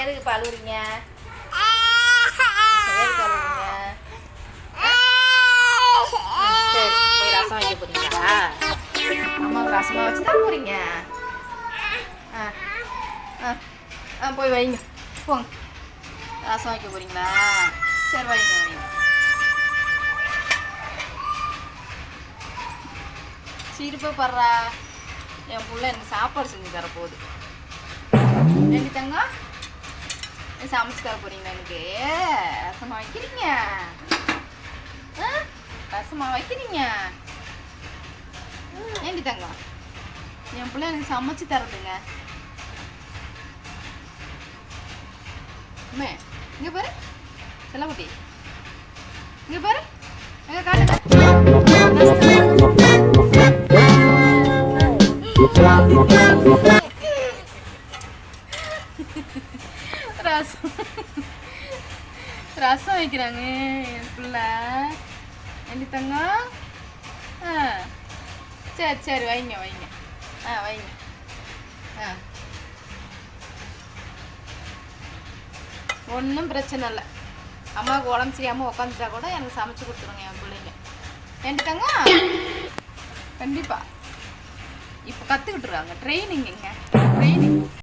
எதுக்கு பழுவுறீங்க? எதுக்கு அழுவுறீங்க? சரி போய் ரசம் வைக்க போறீங்களா? அம்மாவுக்கு ரசமாக வச்சு தான் போறீங்க. போய் வைங்க போங்க. ரசம் வைக்க போறீங்களா? சரி வைங்க வைங்க. சிரிப்பை படுறா. என் பிள்ளை எனக்கு சாப்பாடு செஞ்சு தர போகுது. ரெண்டு தங்கம் சமைச்சு தர போறீங்களா? எனக்கு ரசமா வைக்கிறீங்க? ரசமா வைக்கிறீங்க? ஏண்டி தங்கம் என் பிள்ளை எனக்கு சமைச்சு தரதுங்க. இங்க பாரு செல்லக்குட்டி, இங்க பாரு எங்க காட்டுங்க. ரசம் ரசம் வைக்கிறாங்க என் பிள்ளை. என்ன தங்கம்? சரி சரி வைங்க வைங்க. வைங்க. ஒன்றும் பிரச்சனை இல்லை. அம்மாவுக்கு உடம்பு செய்யாமல் உட்காந்துட்டா கூட எனக்கு சமைச்சு கொடுத்துருங்க என் பிள்ளைங்க. ஏன்ட்டு தங்கம் கண்டிப்பாக இப்போ கற்றுக்கிட்டுருவாங்க. Training training